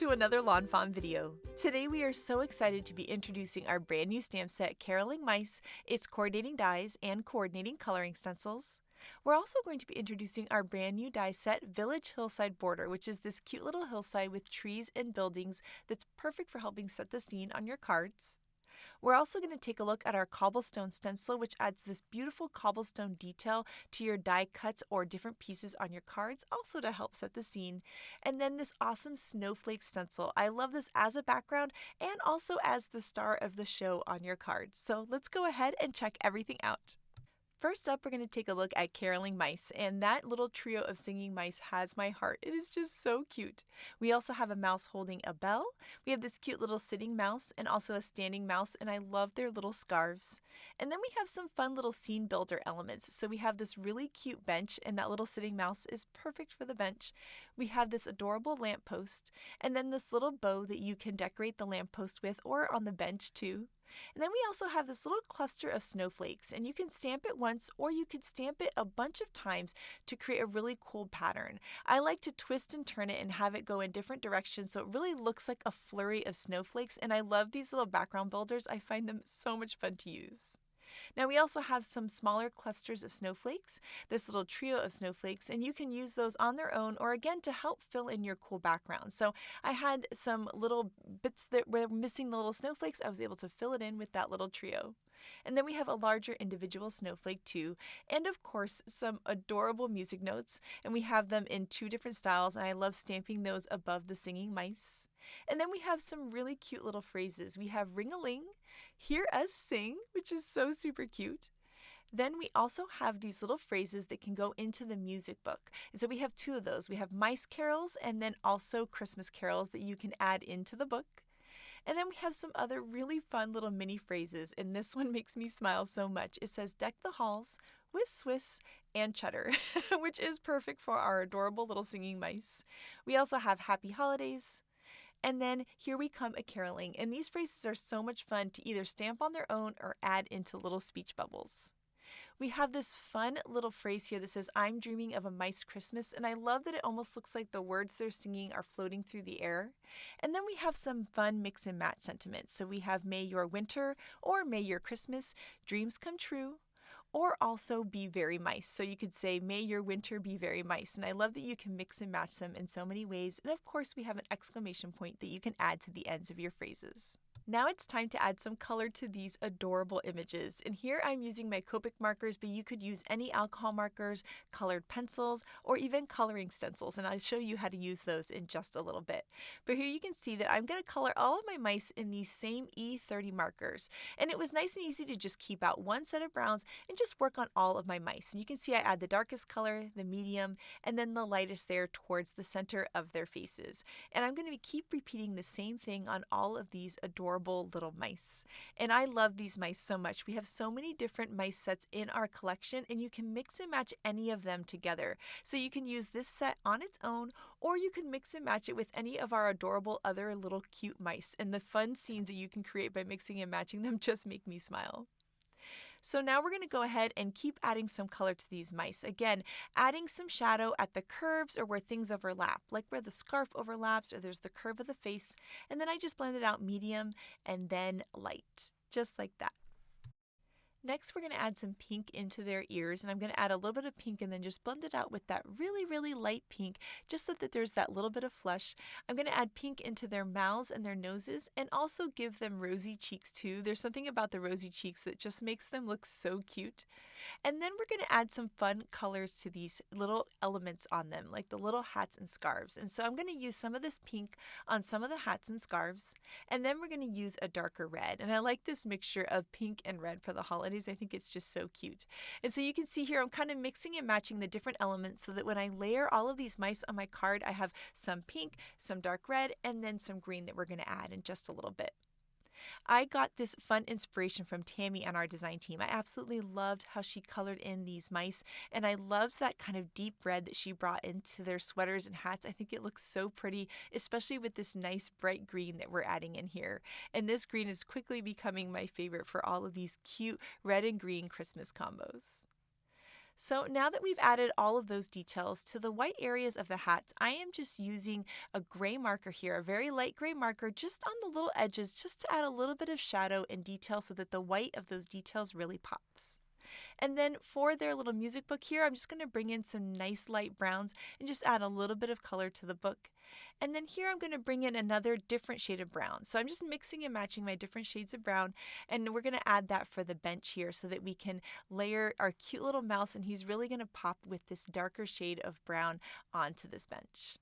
to another Lawn Fawn video. Today we are so excited to be introducing our brand new stamp set, Caroling Mice, its coordinating dies, and coordinating coloring stencils. We're also going to be introducing our brand new die set, Village Hillside Border, which is this cute little hillside with trees and buildings that's perfect for helping set the scene on your cards. We're also going to take a look at our Cobblestone stencil, which adds this beautiful cobblestone detail to your die cuts or different pieces on your cards, also to help set the scene. And then this awesome Snowflake stencil. I love this as a background and also as the star of the show on your cards. So let's go ahead and check everything out. First up, we're going to take a look at Caroling Mice, and that little trio of singing mice has my heart. It is just so cute. We also have a mouse holding a bell. We have this cute little sitting mouse and also a standing mouse, and I love their little scarves. And then we have some fun little scene builder elements. So we have this really cute bench, and that little sitting mouse is perfect for the bench. We have this adorable lamppost, and then this little bow that you can decorate the lamppost with or on the bench too. And then we also have this little cluster of snowflakes, and you can stamp it once or you could stamp it a bunch of times to create a really cool pattern. I like to twist and turn it and have it go in different directions so it really looks like a flurry of snowflakes, and I love these little background builders. I find them so much fun to use. Now we also have some smaller clusters of snowflakes, this little trio of snowflakes, and you can use those on their own or again to help fill in your cool background. So I had some little bits that were missing the little snowflakes. I was able to fill it in with that little trio. And then we have a larger individual snowflake too, and of course some adorable music notes, and we have them in two different styles, and I love stamping those above the singing mice. And then we have some really cute little phrases. We have ring-a-ling, hear us sing, which is so super cute. Then we also have these little phrases that can go into the music book. And so we have two of those. We have mice carols and then also Christmas carols that you can add into the book. And then we have some other really fun little mini phrases, and this one makes me smile so much. It says, deck the halls with Swiss and cheddar, which is perfect for our adorable little singing mice. We also have happy holidays. And then here we come a caroling, and these phrases are so much fun to either stamp on their own or add into little speech bubbles. We have this fun little phrase here that says, I'm dreaming of a mice Christmas, and I love that it almost looks like the words they're singing are floating through the air. And then we have some fun mix and match sentiments. So we have may your winter or may your Christmas dreams come true, or also be very mice. So you could say, may your winter be very mice. And I love that you can mix and match them in so many ways. And of course, we have an exclamation point that you can add to the ends of your phrases. Now it's time to add some color to these adorable images. And here I'm using my Copic markers, but you could use any alcohol markers, colored pencils, or even coloring stencils. And I'll show you how to use those in just a little bit. But here you can see that I'm going to color all of my mice in these same E30 markers. And it was nice and easy to just keep out one set of browns and just work on all of my mice. And you can see I add the darkest color, the medium, and then the lightest there towards the center of their faces. And I'm going to keep repeating the same thing on all of these adorable little mice. And I love these mice so much. We have so many different mice sets in our collection, and you can mix and match any of them together. So you can use this set on its own, or you can mix and match it with any of our adorable other little cute mice. And the fun scenes that you can create by mixing and matching them just make me smile. So now we're going to go ahead and keep adding some color to these mice. Again, adding some shadow at the curves or where things overlap, like where the scarf overlaps or there's the curve of the face. And then I just blended out medium and then light, just like that. Next, we're going to add some pink into their ears, and I'm going to add a little bit of pink and then just blend it out with that really, really light pink, just so that there's that little bit of flush. I'm going to add pink into their mouths and their noses and also give them rosy cheeks too. There's something about the rosy cheeks that just makes them look so cute. And then we're going to add some fun colors to these little elements on them, like the little hats and scarves. And so I'm going to use some of this pink on some of the hats and scarves, and then we're going to use a darker red. And I like this mixture of pink and red for the holidays. I think it's just so cute. And so you can see here I'm kind of mixing and matching the different elements so that when I layer all of these mice on my card, I have some pink, some dark red, and then some green that we're going to add in just a little bit. I got this fun inspiration from Tammy and our design team. I absolutely loved how she colored in these mice, and I loved that kind of deep red that she brought into their sweaters and hats. I think it looks so pretty, especially with this nice bright green that we're adding in here. And this green is quickly becoming my favorite for all of these cute red and green Christmas combos. So now that we've added all of those details to the white areas of the hats, I am just using a gray marker here, a very light gray marker just on the little edges, just to add a little bit of shadow and detail so that the white of those details really pops. And then for their little music book here, I'm just going to bring in some nice light browns and just add a little bit of color to the book. And then here I'm going to bring in another different shade of brown. So I'm just mixing and matching my different shades of brown, and we're going to add that for the bench here so that we can layer our cute little mouse, and he's really going to pop with this darker shade of brown onto this bench.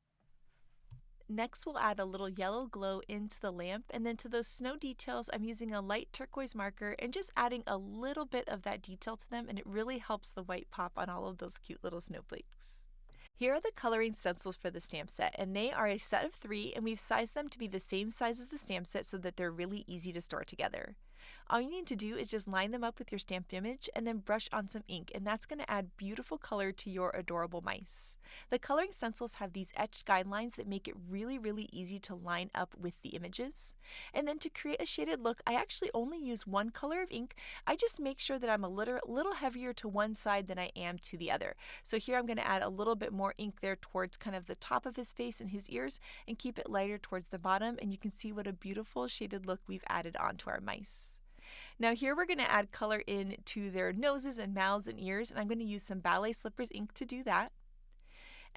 Next, we'll add a little yellow glow into the lamp, and then to those snow details, I'm using a light turquoise marker and just adding a little bit of that detail to them, and it really helps the white pop on all of those cute little snowflakes. Here are the coloring stencils for the stamp set, and they are a set of 3, and we've sized them to be the same size as the stamp set so that they're really easy to store together. All you need to do is just line them up with your stamped image and then brush on some ink, and that's going to add beautiful color to your adorable mice. The coloring stencils have these etched guidelines that make it really easy to line up with the images. And then to create a shaded look, I actually only use one color of ink. I just make sure that I'm a little heavier to one side than I am to the other. So here I'm going to add a little bit more ink there towards kind of the top of his face and his ears, and keep it lighter towards the bottom, and you can see what a beautiful shaded look we've added onto our mice. Now here we're going to add color in to their noses and mouths and ears, and I'm going to use some ballet slippers ink to do that.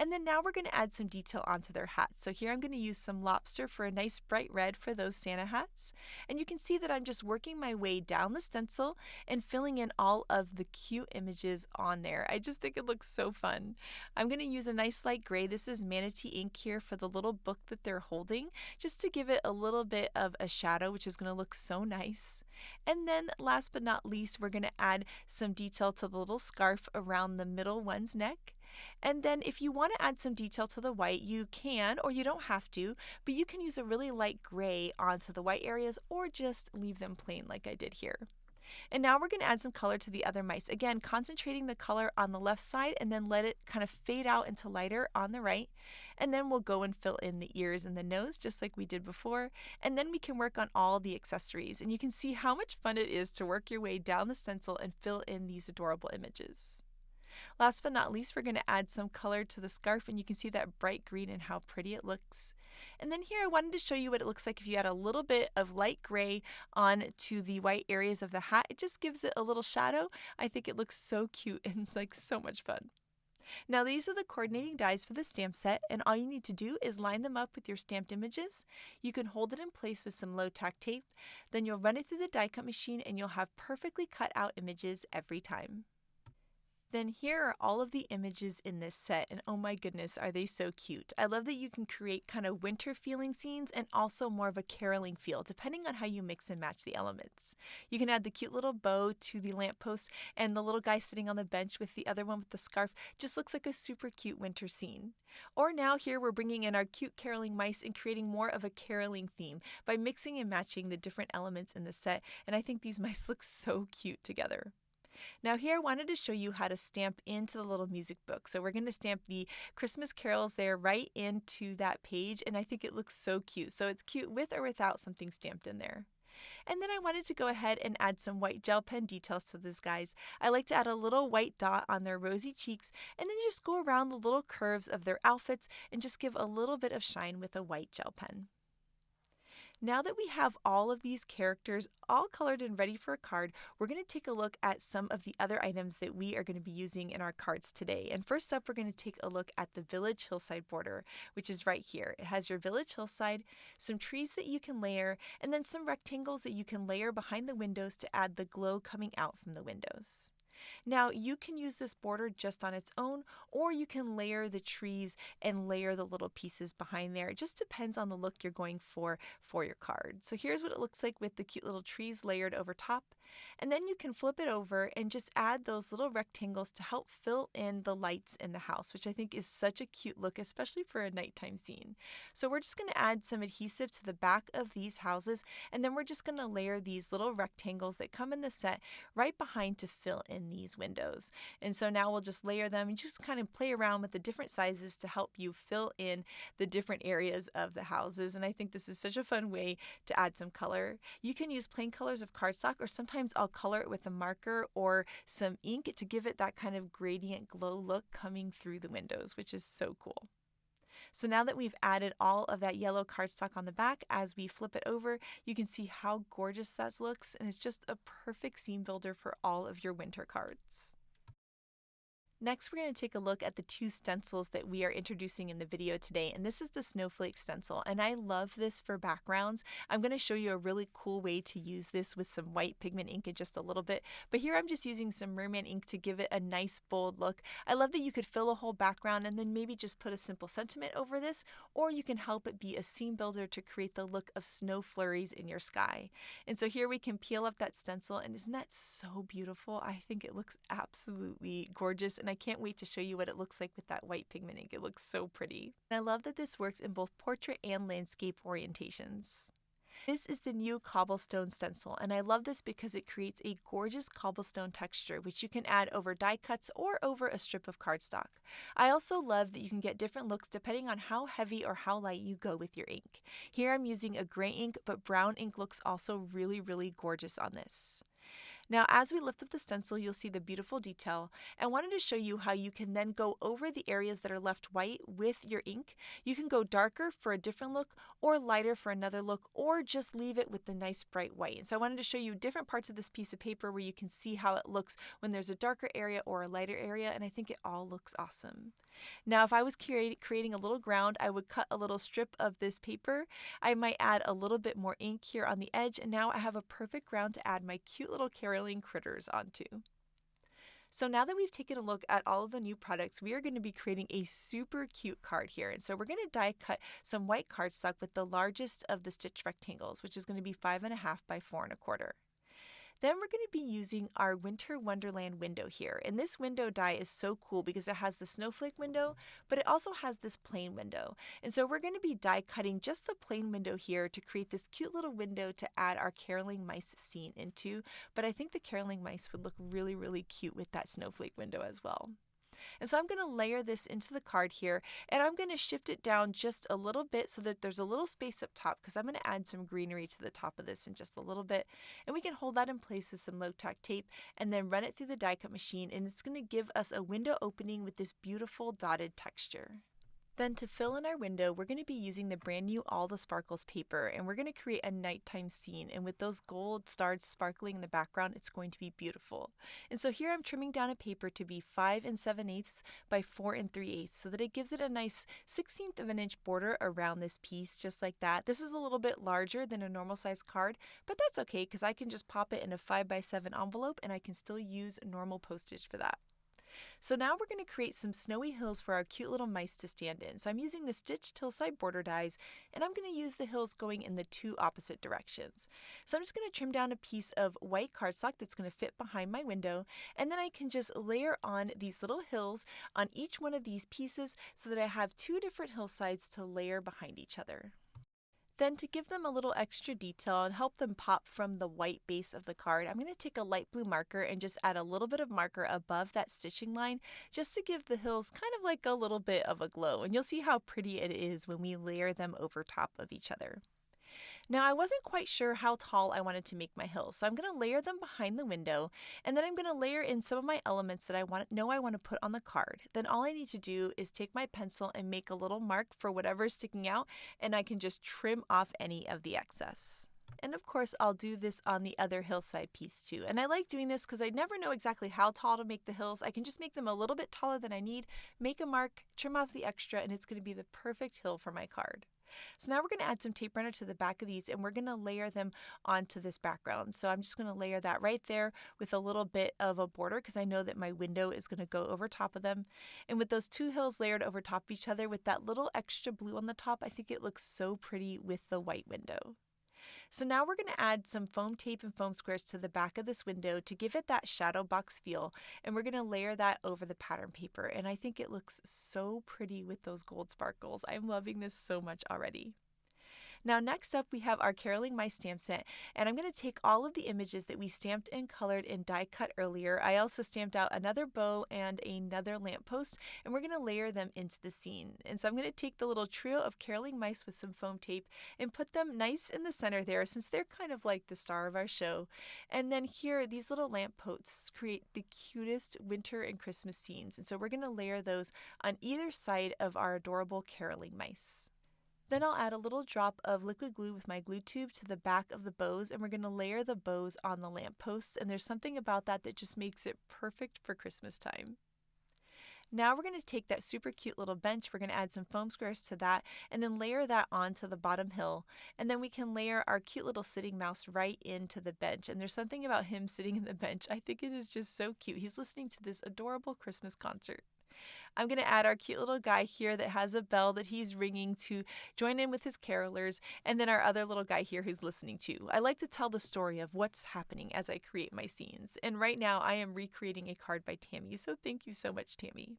And then now we're going to add some detail onto their hats. So here I'm going to use some lobster for a nice bright red for those Santa hats. And you can see that I'm just working my way down the stencil and filling in all of the cute images on there. I just think it looks so fun. I'm going to use a nice light gray. This is manatee ink here for the little book that they're holding, just to give it a little bit of a shadow, which is going to look so nice. And then last but not least, we're going to add some detail to the little scarf around the middle one's neck. And then if you want to add some detail to the white, you can, or you don't have to, but you can use a really light gray onto the white areas, or just leave them plain like I did here. And now we're going to add some color to the other mice. Again, concentrating the color on the left side and then let it kind of fade out into lighter on the right. And then we'll go and fill in the ears and the nose just like we did before. And then we can work on all the accessories. And you can see how much fun it is to work your way down the stencil and fill in these adorable images. Last but not least, we're going to add some color to the scarf, and you can see that bright green and how pretty it looks. And then here I wanted to show you what it looks like if you add a little bit of light gray on to the white areas of the hat. It just gives it a little shadow. I think it looks so cute and like so much fun. Now these are the coordinating dies for the stamp set, and all you need to do is line them up with your stamped images. You can hold it in place with some low tack tape. Then you'll run it through the die cut machine and you'll have perfectly cut out images every time. Then here are all of the images in this set, and oh my goodness, are they so cute. I love that you can create kind of winter feeling scenes and also more of a caroling feel, depending on how you mix and match the elements. You can add the cute little bow to the lamppost, and the little guy sitting on the bench with the other one with the scarf just looks like a super cute winter scene. Or now here we're bringing in our cute caroling mice and creating more of a caroling theme by mixing and matching the different elements in the set, and I think these mice look so cute together. Now here I wanted to show you how to stamp into the little music book. So we're going to stamp the Christmas carols there right into that page, and I think it looks so cute. So it's cute with or without something stamped in there. And then I wanted to go ahead and add some white gel pen details to these guys. I like to add a little white dot on their rosy cheeks, and then just go around the little curves of their outfits and just give a little bit of shine with a white gel pen. Now that we have all of these characters all colored and ready for a card, we're going to take a look at some of the other items that we are going to be using in our cards today. And first up, we're going to take a look at the Village Hillside border, which is right here. It has your Village Hillside, some trees that you can layer, and then some rectangles that you can layer behind the windows to add the glow coming out from the windows. Now you can use this border just on its own, or you can layer the trees and layer the little pieces behind there. It just depends on the look you're going for your card. So here's what it looks like with the cute little trees layered over top. And then you can flip it over and just add those little rectangles to help fill in the lights in the house, which I think is such a cute look, especially for a nighttime scene. So we're just going to add some adhesive to the back of these houses, and then we're just going to layer these little rectangles that come in the set right behind to fill in these windows. And so now we'll just layer them and just kind of play around with the different sizes to help you fill in the different areas of the houses. And I think this is such a fun way to add some color. You can use plain colors of cardstock, or sometimes times I'll color it with a marker or some ink to give it that kind of gradient glow look coming through the windows, which is so cool. So now that we've added all of that yellow cardstock on the back, as we flip it over, you can see how gorgeous that looks, and it's just a perfect scene builder for all of your winter cards. Next, we're going to take a look at the two stencils that we are introducing in the video today, and this is the Snowflake stencil, and I love this for backgrounds. I'm going to show you a really cool way to use this with some white pigment ink in just a little bit, but here I'm just using some merman ink to give it a nice bold look. I love that you could fill a whole background and then maybe just put a simple sentiment over this, or you can help it be a scene builder to create the look of snow flurries in your sky. And so here we can peel up that stencil, and isn't that so beautiful? I think it looks absolutely gorgeous, and I can't wait to show you what it looks like with that white pigment ink. It looks so pretty. And I love that this works in both portrait and landscape orientations. This is the new Cobblestone stencil, and I love this because it creates a gorgeous cobblestone texture, which you can add over die cuts or over a strip of cardstock. I also love that you can get different looks depending on how heavy or how light you go with your ink. Here I'm using a gray ink, but brown ink looks also really, really gorgeous on this. Now, as we lift up the stencil, you'll see the beautiful detail. I wanted to show you how you can then go over the areas that are left white with your ink. You can go darker for a different look, or lighter for another look, or just leave it with the nice bright white. And so I wanted to show you different parts of this piece of paper where you can see how it looks when there's a darker area or a lighter area, and I think it all looks awesome. Now, if I was creating a little ground, I would cut a little strip of this paper. I might add a little bit more ink here on the edge, and now I have a perfect ground to add my cute little caroling critters onto. So now that we've taken a look at all of the new products, we are going to be creating a super cute card here. And so we're going to die cut some white cardstock with the largest of the stitch rectangles, which is going to be 5.5 by 4.25. Then we're going to be using our Winter Wonderland window here. And this window die is so cool because it has the snowflake window, but it also has this plain window. And so we're going to be die cutting just the plain window here to create this cute little window to add our caroling mice scene into. But I think the caroling mice would look really, really cute with that snowflake window as well. And so I'm going to layer this into the card here, and I'm going to shift it down just a little bit so that there's a little space up top, because I'm going to add some greenery to the top of this in just a little bit. And we can hold that in place with some low-tack tape and then run it through the die cut machine, and it's going to give us a window opening with this beautiful dotted texture. Then to fill in our window, we're going to be using the brand new All the Sparkles paper, and we're going to create a nighttime scene. And with those gold stars sparkling in the background, it's going to be beautiful. And so here I'm trimming down a paper to be 5 7/8 by 4 3/8 so that it gives it a nice 1/16 of an inch border around this piece, just like that. This is a little bit larger than a normal size card, but that's okay because I can just pop it in a 5 by 7 envelope and I can still use normal postage for that. So now we're going to create some snowy hills for our cute little mice to stand in. So I'm using the stitched Hillside border dies, and I'm going to use the hills going in the two opposite directions. So I'm just going to trim down a piece of white cardstock that's going to fit behind my window, and then I can just layer on these little hills on each one of these pieces so that I have two different hillsides to layer behind each other. Then to give them a little extra detail and help them pop from the white base of the card, I'm going to take a light blue marker and just add a little bit of marker above that stitching line just to give the hills kind of like a little bit of a glow. And you'll see how pretty it is when we layer them over top of each other. Now I wasn't quite sure how tall I wanted to make my hills, so I'm going to layer them behind the window, and then I'm going to layer in some of my elements that I want to put on the card. Then all I need to do is take my pencil and make a little mark for whatever's sticking out, and I can just trim off any of the excess. And of course, I'll do this on the other hillside piece too. And I like doing this because I never know exactly how tall to make the hills. I can just make them a little bit taller than I need, make a mark, trim off the extra, and it's going to be the perfect hill for my card. So now we're going to add some tape runner to the back of these, and we're going to layer them onto this background. So I'm just going to layer that right there with a little bit of a border because I know that my window is going to go over top of them. And with those two hills layered over top of each other with that little extra blue on the top, I think it looks so pretty with the white window. So now we're going to add some foam tape and foam squares to the back of this window to give it that shadow box feel, and we're going to layer that over the pattern paper, and I think it looks so pretty with those gold sparkles. I'm loving this so much already. Now next up we have our Caroling Mice stamp set, and I'm going to take all of the images that we stamped and colored and die cut earlier. I also stamped out another bow and another lamppost, and we're going to layer them into the scene. And so I'm going to take the little trio of Caroling Mice with some foam tape and put them nice in the center there, since they're kind of like the star of our show. And then here, these little lampposts create the cutest winter and Christmas scenes, and so we're going to layer those on either side of our adorable Caroling Mice. Then I'll add a little drop of liquid glue with my glue tube to the back of the bows, and we're going to layer the bows on the lampposts, and there's something about that that just makes it perfect for Christmas time. Now we're going to take that super cute little bench, we're going to add some foam squares to that, and then layer that onto the bottom hill. And then we can layer our cute little sitting mouse right into the bench. And there's something about him sitting in the bench, I think it is just so cute. He's listening to this adorable Christmas concert. I'm going to add our cute little guy here that has a bell that he's ringing to join in with his carolers, and then our other little guy here who's listening too. I like to tell the story of what's happening as I create my scenes, and right now I am recreating a card by Tammy, so thank you so much, Tammy.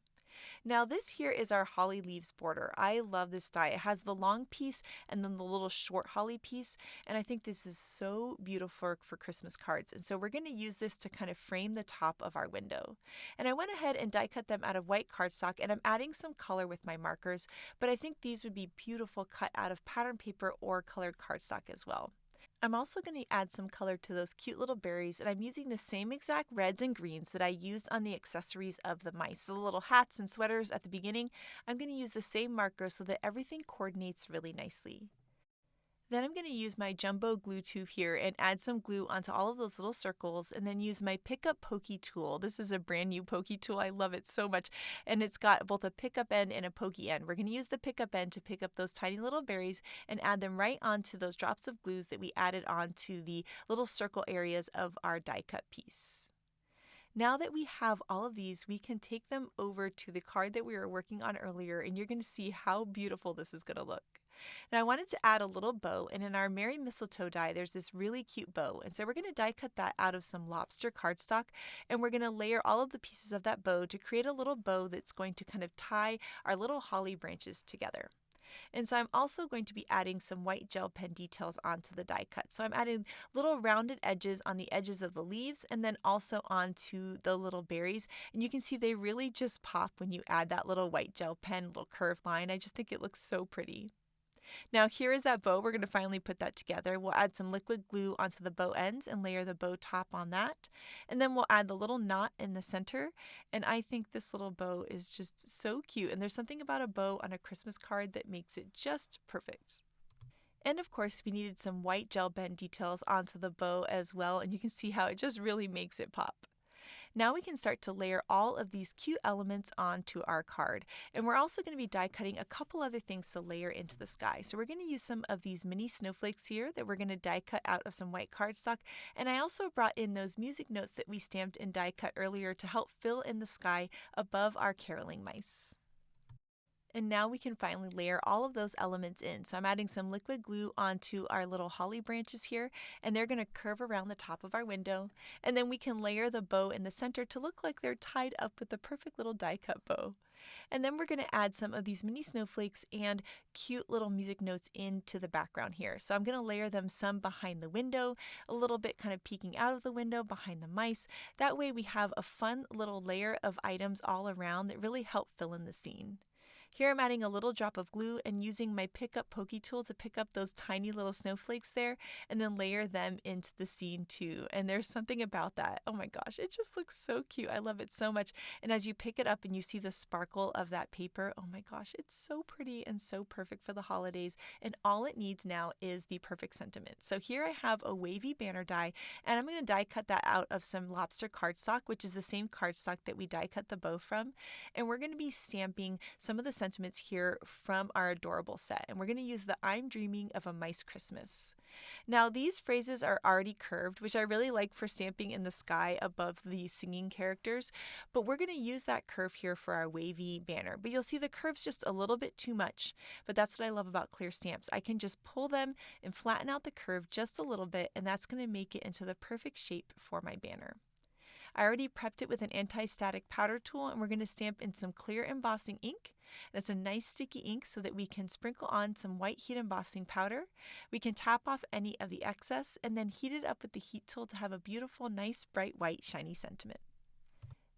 Now this here is our holly leaves border. I love this die. It has the long piece and then the little short holly piece, and I think this is so beautiful for Christmas cards. And so we're going to use this to kind of frame the top of our window. And I went ahead and die cut them out of white cardstock, and I'm adding some color with my markers, but I think these would be beautiful cut out of pattern paper or colored cardstock as well. I'm also going to add some color to those cute little berries, and I'm using the same exact reds and greens that I used on the accessories of the mice. The little hats and sweaters at the beginning, I'm going to use the same marker so that everything coordinates really nicely. Then I'm going to use my jumbo glue tube here and add some glue onto all of those little circles, and then use my pickup pokey tool. This is a brand new pokey tool. I love it so much, and it's got both a pickup end and a pokey end. We're going to use the pickup end to pick up those tiny little berries and add them right onto those drops of glues that we added onto the little circle areas of our die cut piece. Now that we have all of these, we can take them over to the card that we were working on earlier, and you're going to see how beautiful this is going to look. Now I wanted to add a little bow, and in our Merry Mistletoe die there's this really cute bow, and so we're going to die cut that out of some lobster cardstock, and we're going to layer all of the pieces of that bow to create a little bow that's going to kind of tie our little holly branches together. And so I'm also going to be adding some white gel pen details onto the die cut. So I'm adding little rounded edges on the edges of the leaves, and then also onto the little berries. And you can see they really just pop when you add that little white gel pen, little curved line. I just think it looks so pretty. Now here is that bow. We're going to finally put that together. We'll add some liquid glue onto the bow ends and layer the bow top on that. And then we'll add the little knot in the center. And I think this little bow is just so cute. And there's something about a bow on a Christmas card that makes it just perfect. And of course, we needed some white gel pen details onto the bow as well. And you can see how it just really makes it pop. Now we can start to layer all of these cute elements onto our card. And we're also going to be die cutting a couple other things to layer into the sky. So we're going to use some of these mini snowflakes here that we're going to die cut out of some white cardstock. And I also brought in those music notes that we stamped and die cut earlier to help fill in the sky above our caroling mice. And now we can finally layer all of those elements in. So I'm adding some liquid glue onto our little holly branches here, and they're going to curve around the top of our window. And then we can layer the bow in the center to look like they're tied up with the perfect little die cut bow. And then we're going to add some of these mini snowflakes and cute little music notes into the background here. So I'm going to layer them some behind the window, a little bit kind of peeking out of the window behind the mice. That way we have a fun little layer of items all around that really help fill in the scene. Here I'm adding a little drop of glue and using my pickup pokey tool to pick up those tiny little snowflakes there and then layer them into the scene too. And there's something about that. Oh my gosh, it just looks so cute. I love it so much. And as you pick it up and you see the sparkle of that paper, oh my gosh, it's so pretty and so perfect for the holidays. And all it needs now is the perfect sentiment. So here I have a wavy banner die, and I'm going to die cut that out of some lobster cardstock, which is the same cardstock that we die cut the bow from. And we're going to be stamping some of the sentiments here from our adorable set, and we're going to use the I'm Dreaming of a Mice Christmas. Now these phrases are already curved, which I really like for stamping in the sky above the singing characters, but we're going to use that curve here for our wavy banner. But you'll see the curve's just a little bit too much, but that's what I love about clear stamps. I can just pull them and flatten out the curve just a little bit, and that's going to make it into the perfect shape for my banner. I already prepped it with an anti-static powder tool, and we're going to stamp in some clear embossing ink. That's a nice sticky ink so that we can sprinkle on some white heat embossing powder. We can tap off any of the excess and then heat it up with the heat tool to have a beautiful, nice, bright white, shiny sentiment.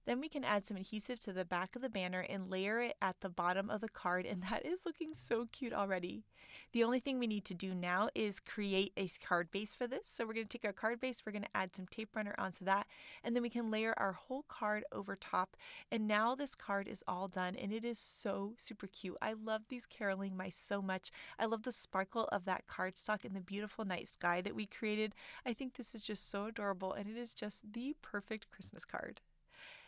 Then we can add some adhesive to the back of the banner and layer it at the bottom of the card, and that is looking so cute already. The only thing we need to do now is create a card base for this. So we're going to take our card base, we're going to add some tape runner onto that, and then we can layer our whole card over top. And now this card is all done, and it is so super cute. I love these caroling mice so much. I love the sparkle of that cardstock and the beautiful night sky that we created. I think this is just so adorable, and it is just the perfect Christmas card.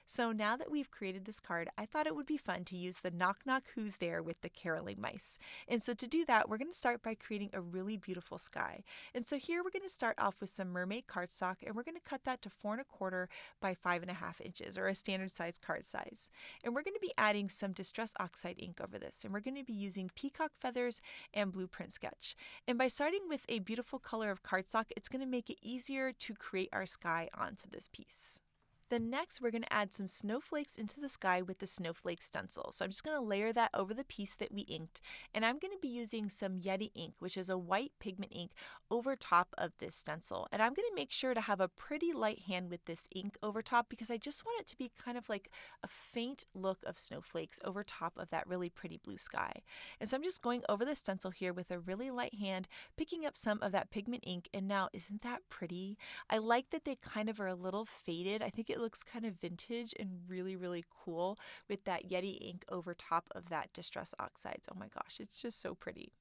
So now that we've created this card, I thought it would be fun to use the knock knock who's there with the caroling mice. And so to do that, we're going to start by creating a really beautiful sky. And so here we're going to start off with some mermaid cardstock, and we're going to cut that to 4¼ by 5½ inches, or a standard size card size. And we're going to be adding some Distress Oxide ink over this, and we're going to be using peacock feathers and blueprint sketch. And by starting with a beautiful color of cardstock, it's going to make it easier to create our sky onto this piece. Then next, we're going to add some snowflakes into the sky with the snowflake stencil. So I'm just going to layer that over the piece that we inked. And I'm going to be using some Yeti ink, which is a white pigment ink, over top of this stencil. And I'm going to make sure to have a pretty light hand with this ink over top because I just want it to be kind of like a faint look of snowflakes over top of that really pretty blue sky. And so I'm just going over the stencil here with a really light hand, picking up some of that pigment ink. And now, isn't that pretty? I like that they kind of are a little faded. I think it looks kind of vintage and really, really cool with that Yeti ink over top of that Distress Oxides. Oh my gosh, it's just so pretty.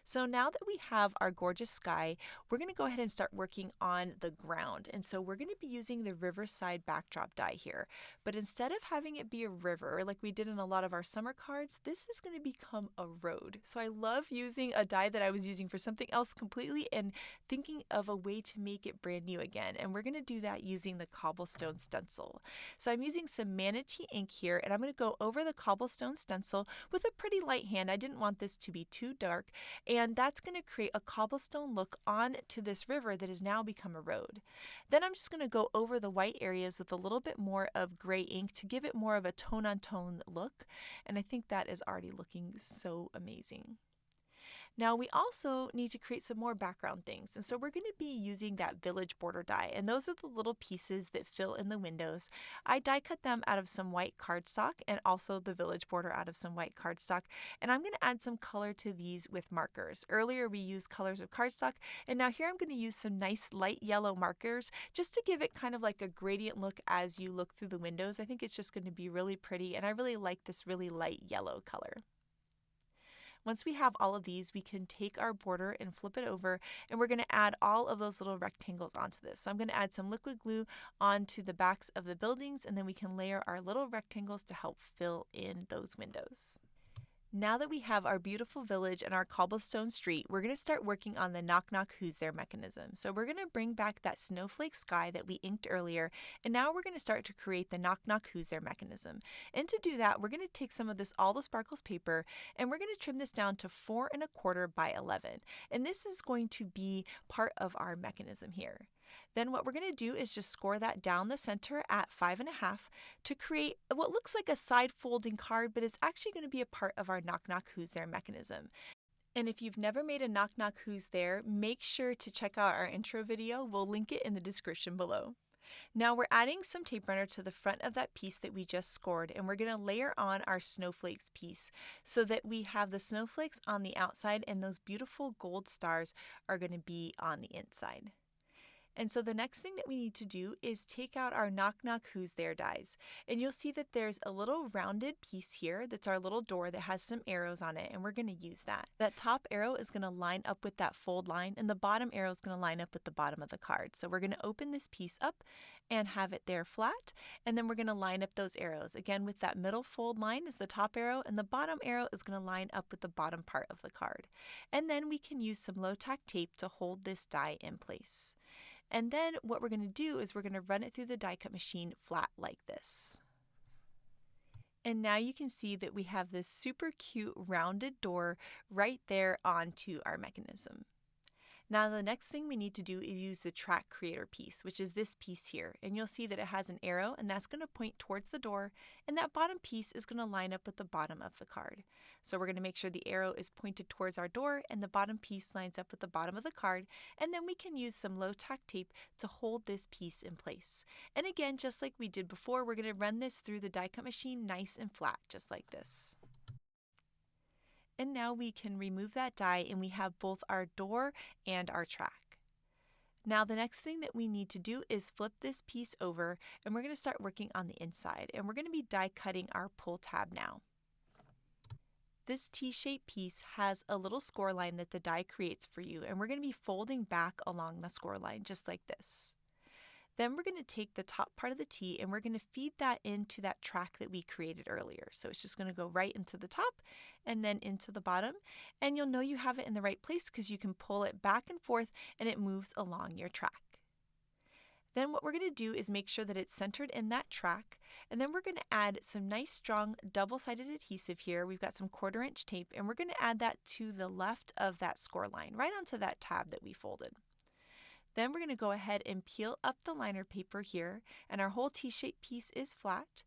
So now that we have our gorgeous sky, we're going to go ahead and start working on the ground. And so we're going to be using the Riverside backdrop die here. But instead of having it be a river like we did in a lot of our summer cards, this is going to become a road. So I love using a die that I was using for something else completely and thinking of a way to make it brand new again. And we're going to do that using the Cobblestone stencil. So I'm using some manatee ink here, and I'm going to go over the Cobblestone stencil with a pretty light hand. I didn't want this to be too dark. And that's going to create a cobblestone look onto this river that has now become a road. Then I'm just going to go over the white areas with a little bit more of gray ink to give it more of a tone-on-tone look. And I think that is already looking so amazing. Now we also need to create some more background things, and so we're going to be using that village border die, and those are the little pieces that fill in the windows. I die cut them out of some white cardstock and also the village border out of some white cardstock, and I'm going to add some color to these with markers. Earlier we used colors of cardstock, and now here I'm going to use some nice light yellow markers just to give it kind of like a gradient look as you look through the windows. I think it's just going to be really pretty, and I really like this really light yellow color. Once we have all of these, we can take our border and flip it over, and we're going to add all of those little rectangles onto this. So I'm going to add some liquid glue onto the backs of the buildings, and then we can layer our little rectangles to help fill in those windows. Now that we have our beautiful village and our cobblestone street, we're going to start working on the knock knock who's there mechanism. So we're going to bring back that snowflake sky that we inked earlier, and now we're going to start to create the knock knock who's there mechanism. And to do that, we're going to take some of this All the Sparkles paper, and we're going to trim this down to 4¼ by 11. And this is going to be part of our mechanism here. Then what we're going to do is just score that down the center at 5½ to create what looks like a side folding card, but it's actually going to be a part of our knock knock who's there mechanism. And if you've never made a knock knock who's there, make sure to check out our intro video. We'll link it in the description below. Now we're adding some tape runner to the front of that piece that we just scored, and we're going to layer on our snowflakes piece so that we have the snowflakes on the outside and those beautiful gold stars are going to be on the inside. And so the next thing that we need to do is take out our knock knock who's there dies. And you'll see that there's a little rounded piece here that's our little door that has some arrows on it, and we're going to use that. That top arrow is going to line up with that fold line, and the bottom arrow is going to line up with the bottom of the card. So we're going to open this piece up and have it there flat, and then we're going to line up those arrows. Again, with that middle fold line is the top arrow, and the bottom arrow is going to line up with the bottom part of the card. And then we can use some low-tack tape to hold this die in place. And then what we're going to do is we're going to run it through the die cut machine flat like this. And now you can see that we have this super cute rounded door right there onto our mechanism. Now the next thing we need to do is use the track creator piece, which is this piece here. And you'll see that it has an arrow and that's going to point towards the door, and that bottom piece is going to line up with the bottom of the card. So we're going to make sure the arrow is pointed towards our door and the bottom piece lines up with the bottom of the card, and then we can use some low tack tape to hold this piece in place. And again, just like we did before, we're going to run this through the die cut machine nice and flat, just like this. And now we can remove that die and we have both our door and our track. Now the next thing that we need to do is flip this piece over, and we're going to start working on the inside, and we're going to be die cutting our pull tab now. This T-shaped piece has a little score line that the die creates for you, and we're going to be folding back along the score line just like this. Then we're going to take the top part of the T and we're going to feed that into that track that we created earlier. So it's just going to go right into the top and then into the bottom. And you'll know you have it in the right place because you can pull it back and forth and it moves along your track. Then what we're going to do is make sure that it's centered in that track, and then we're going to add some nice strong double-sided adhesive here. We've got some 1/4 inch tape, and we're going to add that to the left of that score line, right onto that tab that we folded. Then we're going to go ahead and peel up the liner paper here, and our whole T-shaped piece is flat.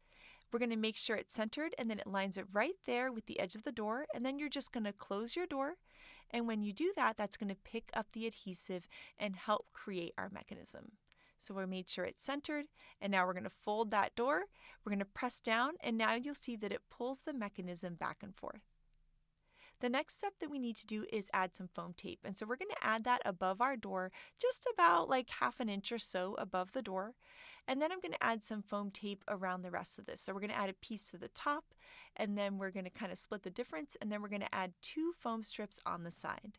We're going to make sure it's centered and then it lines it right there with the edge of the door, and then you're just going to close your door, and when you do that, that's going to pick up the adhesive and help create our mechanism. So we made sure it's centered, and now we're going to fold that door, we're going to press down, and now you'll see that it pulls the mechanism back and forth. The next step that we need to do is add some foam tape, and so we're going to add that above our door, just about like 1/2 inch or so above the door. And then I'm going to add some foam tape around the rest of this. So we're going to add a piece to the top, and then we're going to kind of split the difference, and then we're going to add 2 foam strips on the side.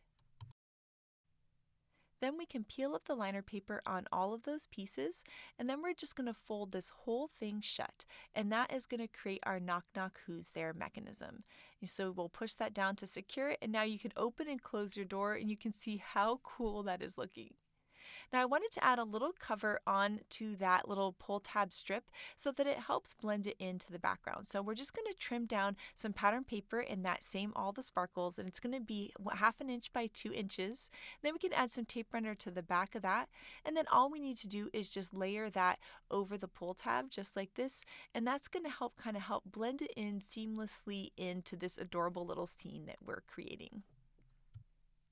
Then we can peel up the liner paper on all of those pieces, and then we're just going to fold this whole thing shut, and that is going to create our knock knock who's there mechanism. And so we'll push that down to secure it, and now you can open and close your door, and you can see how cool that is looking. Now I wanted to add a little cover on to that little pull tab strip so that it helps blend it into the background. So we're just going to trim down some pattern paper in that same All the Sparkles, and it's going to be 1/2 inch by 2 inches. Then we can add some tape runner to the back of that, and then all we need to do is just layer that over the pull tab just like this, and that's going to help blend it in seamlessly into this adorable little scene that we're creating.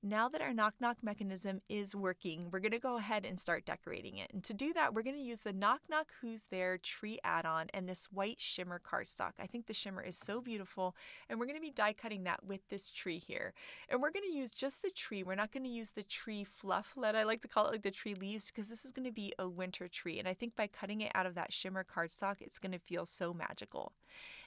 Now that our knock knock mechanism is working, we're going to go ahead and start decorating it. And to do that, we're going to use the Knock Knock Who's There tree add-on and this white shimmer cardstock. I think the shimmer is so beautiful, and we're going to be die cutting that with this tree here. And we're going to use just the tree. We're not going to use the tree fluff that I like to call it, like the tree leaves, because this is going to be a winter tree. And I think by cutting it out of that shimmer cardstock, it's going to feel so magical.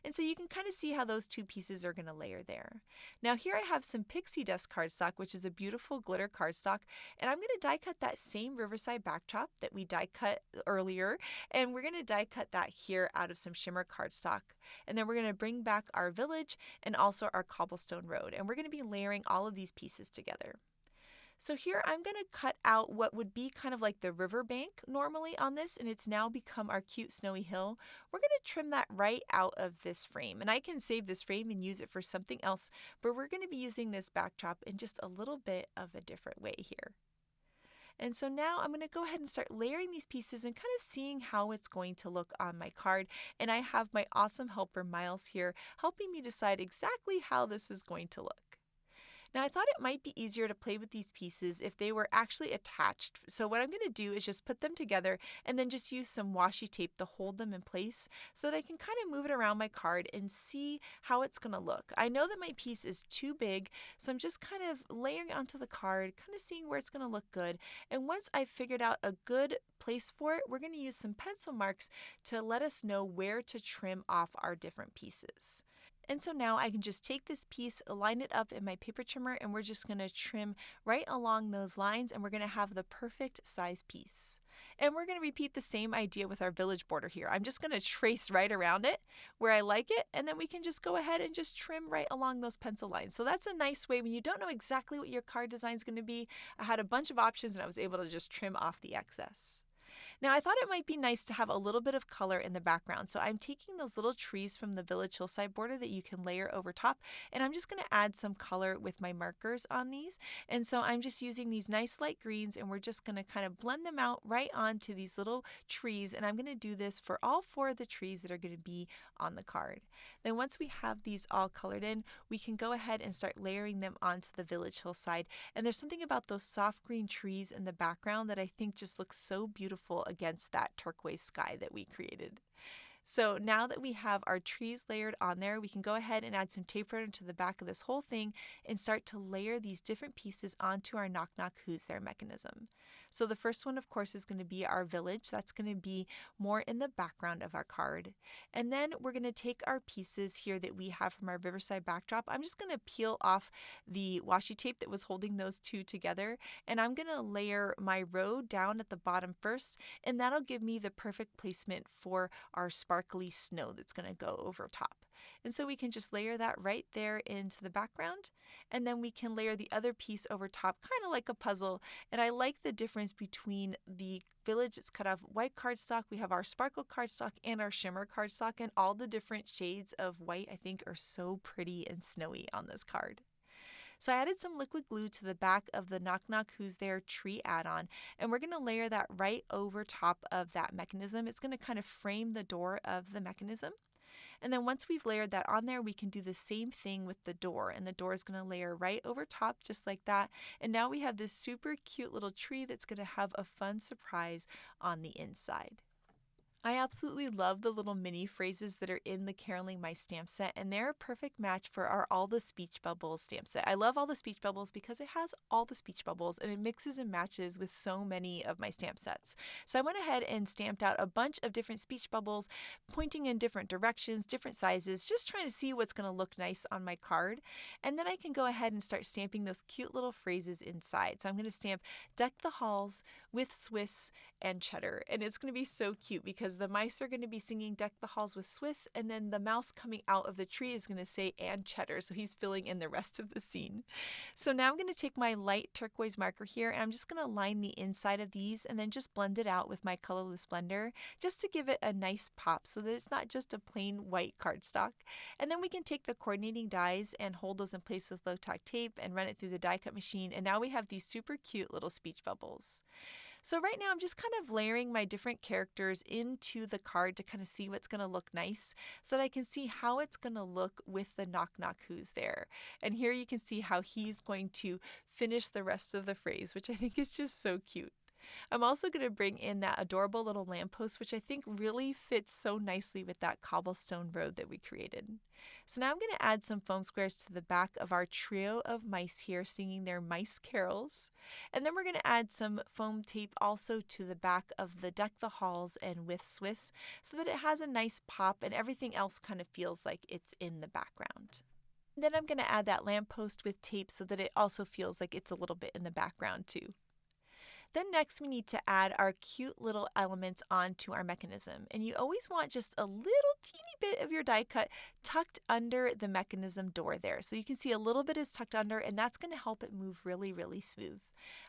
And so you can kind of see how those 2 pieces are going to layer there. Now here I have some pixie dust cardstock, which is a beautiful glitter cardstock, and I'm going to die cut that same riverside backdrop that we die cut earlier, and we're going to die cut that here out of some shimmer cardstock. And then we're going to bring back our village and also our cobblestone road, and we're going to be layering all of these pieces together. So here I'm going to cut out what would be kind of like the riverbank normally on this, and it's now become our cute snowy hill. We're going to trim that right out of this frame, and I can save this frame and use it for something else, but we're going to be using this backdrop in just a little bit of a different way here. And so now I'm going to go ahead and start layering these pieces and kind of seeing how it's going to look on my card. And I have my awesome helper Miles here helping me decide exactly how this is going to look. Now I thought it might be easier to play with these pieces if they were actually attached. So what I'm going to do is just put them together and then just use some washi tape to hold them in place so that I can kind of move it around my card and see how it's going to look. I know that my piece is too big, so I'm just kind of layering it onto the card, kind of seeing where it's going to look good. And once I've figured out a good place for it, we're going to use some pencil marks to let us know where to trim off our different pieces. And so now I can just take this piece, line it up in my paper trimmer, and we're just going to trim right along those lines, and we're going to have the perfect size piece. And we're going to repeat the same idea with our village border here. I'm just going to trace right around it where I like it, and then we can just go ahead and just trim right along those pencil lines. So that's a nice way when you don't know exactly what your card design is going to be. I had a bunch of options, and I was able to just trim off the excess. Now, I thought it might be nice to have a little bit of color in the background, so I'm taking those little trees from the village hillside border that you can layer over top, and I'm just going to add some color with my markers on these. And so I'm just using these nice light greens, and we're just going to kind of blend them out right onto these little trees, and I'm going to do this for all 4 of the trees that are going to be on the card. Then once we have these all colored in, we can go ahead and start layering them onto the village hillside. And there's something about those soft green trees in the background that I think just looks so beautiful against that turquoise sky that we created. So now that we have our trees layered on there, we can go ahead and add some tape runner to the back of this whole thing and start to layer these different pieces onto our knock knock who's there mechanism. So the first one, of course, is going to be our village. That's going to be more in the background of our card. And then we're going to take our pieces here that we have from our riverside backdrop. I'm just going to peel off the washi tape that was holding those 2 together, and I'm going to layer my road down at the bottom first, and that'll give me the perfect placement for our sparkly snow that's going to go over top. And so we can just layer that right there into the background, and then we can layer the other piece over top, kind of like a puzzle. And I like the difference between the village that's cut off white cardstock. We have our sparkle cardstock and our shimmer cardstock, and all the different shades of white I think are so pretty and snowy on this card. So I added some liquid glue to the back of the Knock Knock Who's There tree add-on, and we're going to layer that right over top of that mechanism. It's going to kind of frame the door of the mechanism. And then once we've layered that on there, we can do the same thing with the door, and the door is going to layer right over top just like that. And now we have this super cute little tree that's going to have a fun surprise on the inside. I absolutely love the little mini phrases that are in the Caroling Mice stamp set, and they're a perfect match for our All the Speech Bubbles stamp set. I love All the Speech Bubbles because it has all the speech bubbles and it mixes and matches with so many of my stamp sets. So I went ahead and stamped out a bunch of different speech bubbles pointing in different directions, different sizes, just trying to see what's going to look nice on my card. And then I can go ahead and start stamping those cute little phrases inside. So I'm going to stamp Deck the Halls with Swiss and Cheddar, and it's going to be so cute because the mice are going to be singing Deck the Halls with Swiss, and then the mouse coming out of the tree is going to say and Cheddar, so he's filling in the rest of the scene. So now I'm going to take my light turquoise marker here, and I'm just going to line the inside of these and then just blend it out with my colorless blender just to give it a nice pop so that it's not just a plain white cardstock. And then we can take the coordinating dies and hold those in place with low-tack tape and run it through the die cut machine, and now we have these super cute little speech bubbles. So right now I'm just kind of layering my different characters into the card to kind of see what's going to look nice so that I can see how it's going to look with the Knock Knock Who's There. And here you can see how he's going to finish the rest of the phrase, which I think is just so cute. I'm also going to bring in that adorable little lamppost, which I think really fits so nicely with that cobblestone road that we created. So now I'm going to add some foam squares to the back of our trio of mice here singing their mice carols. And then we're going to add some foam tape also to the back of the Deck the Halls and with Swiss so that it has a nice pop and everything else kind of feels like it's in the background. Then I'm going to add that lamppost with tape so that it also feels like it's a little bit in the background too. Then next we need to add our cute little elements onto our mechanism. And you always want just a little teeny bit of your die cut tucked under the mechanism door there. So you can see a little bit is tucked under, and that's going to help it move really, really smooth.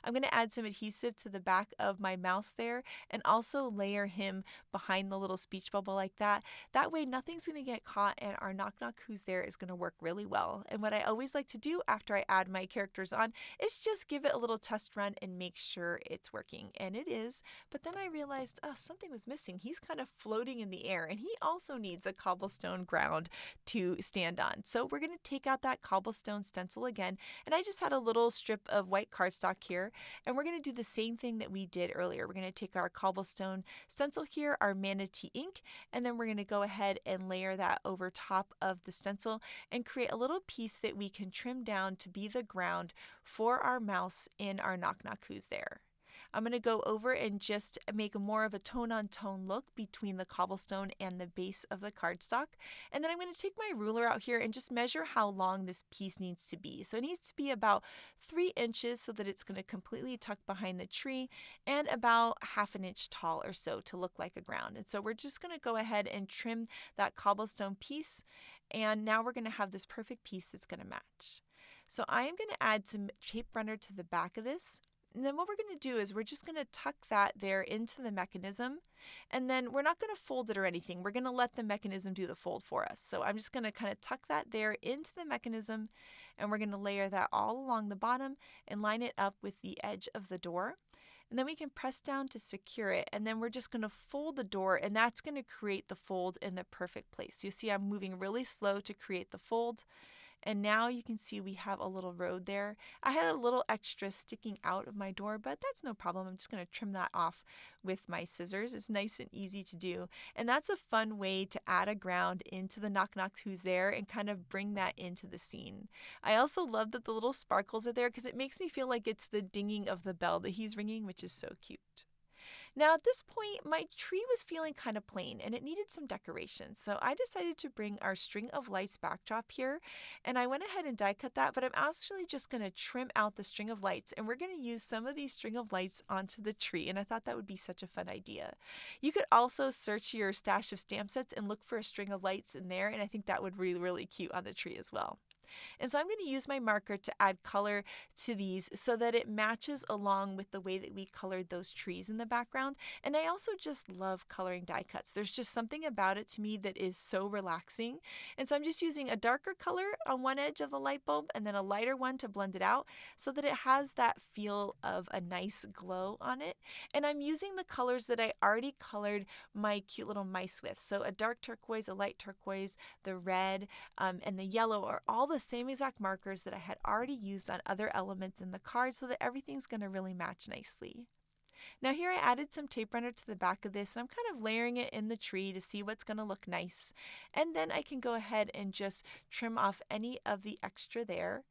I'm going to add some adhesive to the back of my mouse there and also layer him behind the little speech bubble like that. That way nothing's going to get caught and our Knock Knock Who's There is going to work really well. And what I always like to do after I add my characters on is just give it a little test run and make sure it's working. And it is, but then I realized, oh, something was missing. He's kind of floating in the air and he also needs a cobblestone ground to stand on. So we're going to take out that cobblestone stencil again, and I just had a little strip of white cardstock here, and we're going to do the same thing that we did earlier. We're going to take our cobblestone stencil here, our manatee ink, and then we're going to go ahead and layer that over top of the stencil and create a little piece that we can trim down to be the ground for our mouse in our Knock Knock Who's There. I'm going to go over and just make more of a tone-on-tone look between the cobblestone and the base of the cardstock. And then I'm going to take my ruler out here and just measure how long this piece needs to be. So it needs to be about 3 inches so that it's going to completely tuck behind the tree, and about 1/2 inch tall or so to look like a ground. And so we're just going to go ahead and trim that cobblestone piece, and now we're going to have this perfect piece that's going to match. So I am going to add some tape runner to the back of this. And then what we're going to do is we're just going to tuck that there into the mechanism. And then we're not going to fold it or anything. We're going to let the mechanism do the fold for us. So I'm just going to kind of tuck that there into the mechanism, and we're going to layer that all along the bottom and line it up with the edge of the door. And then we can press down to secure it, and then we're just going to fold the door, and that's going to create the fold in the perfect place. You see I'm moving really slow to create the fold. And now you can see we have a little road there. I had a little extra sticking out of my door, but that's no problem. I'm just going to trim that off with my scissors. It's nice and easy to do. And that's a fun way to add a ground into the Knock Knock Who's There and kind of bring that into the scene. I also love that the little sparkles are there because it makes me feel like it's the dinging of the bell that he's ringing, which is so cute. Now at this point, my tree was feeling kind of plain and it needed some decoration. So I decided to bring our string of lights backdrop here, and I went ahead and die cut that, but I'm actually just going to trim out the string of lights, and we're going to use some of these string of lights onto the tree, and I thought that would be such a fun idea. You could also search your stash of stamp sets and look for a string of lights in there, and I think that would be really cute on the tree as well. And so I'm going to use my marker to add color to these so that it matches along with the way that we colored those trees in the background. And I also just love coloring die cuts. There's just something about it to me that is so relaxing. And so I'm just using a darker color on one edge of the light bulb and then a lighter one to blend it out so that it has that feel of a nice glow on it. And I'm using the colors that I already colored my cute little mice with. So a dark turquoise, a light turquoise, the red, and the yellow are all the same exact markers that I had already used on other elements in the card so that everything's going to really match nicely. Now here I added some tape runner to the back of this, and I'm kind of layering it in the tree to see what's going to look nice. And then I can go ahead and just trim off any of the extra there.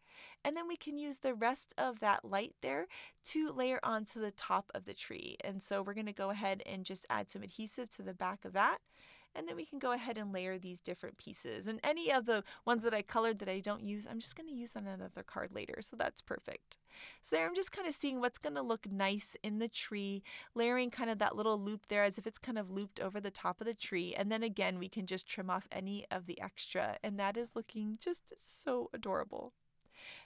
And then we can use the rest of that light there to layer onto the top of the tree. And so we're going to go ahead and just add some adhesive to the back of that. And then we can go ahead and layer these different pieces. And any of the ones that I colored that I don't use, I'm just going to use on another card later. So that's perfect. So there I'm just kind of seeing what's going to look nice in the tree, layering kind of that little loop there as if it's kind of looped over the top of the tree. And then again, we can just trim off any of the extra. And that is looking just so adorable.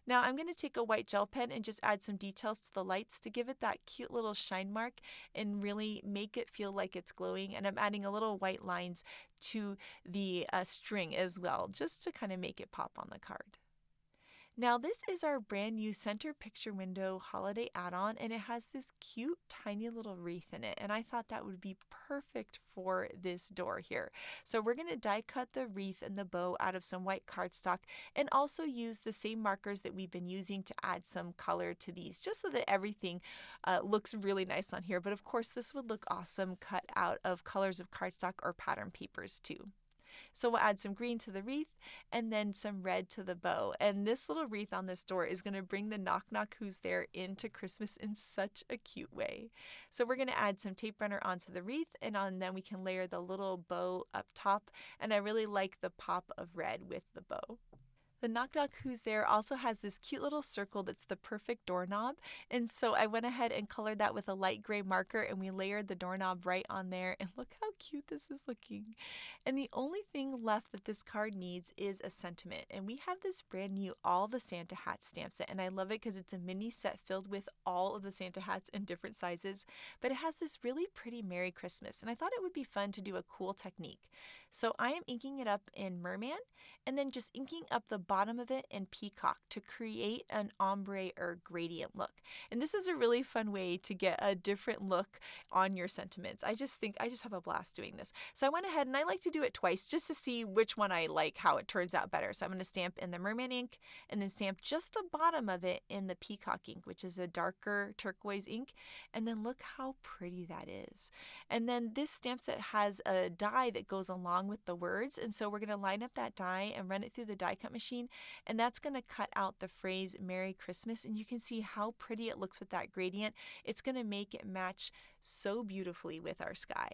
Now I'm going to take a white gel pen and just add some details to the lights to give it that cute little shine mark and really make it feel like it's glowing. And I'm adding a little white lines to the string as well, just to kind of make it pop on the card. Now this is our brand new center picture window holiday add-on, and it has this cute tiny little wreath in it, and I thought that would be perfect for this door here. So we're going to die cut the wreath and the bow out of some white cardstock and also use the same markers that we've been using to add some color to these just so that everything looks really nice on here. But of course this would look awesome cut out of colors of cardstock or pattern papers too. So we'll add some green to the wreath and then some red to the bow. And this little wreath on this door is going to bring the Knock Knock Who's There into Christmas in such a cute way. So we're going to add some tape runner onto the wreath, and then we can layer the little bow up top. And I really like the pop of red with the bow. The Knock Knock Who's There also has this cute little circle that's the perfect doorknob, and so I went ahead and colored that with a light gray marker, and we layered the doorknob right on there, and look how cute this is looking. And the only thing left that this card needs is a sentiment, and we have this brand new All the Santa Hats stamp set, and I love it because it's a mini set filled with all of the Santa hats in different sizes, but it has this really pretty Merry Christmas, and I thought it would be fun to do a cool technique. So I am inking it up in Merman, and then just inking up the bottom of it in Peacock to create an ombre or gradient look. And this is a really fun way to get a different look on your sentiments. I just have a blast doing this. So I went ahead and I like to do it twice just to see which one I like, how it turns out better. So I'm going to stamp in the Merman ink and then stamp just the bottom of it in the Peacock ink, which is a darker turquoise ink. And then look how pretty that is. And then this stamp set has a die that goes along with the words. And so we're going to line up that die and run it through the die cut machine, and that's going to cut out the phrase Merry Christmas, and you can see how pretty it looks with that gradient. It's going to make it match so beautifully with our sky.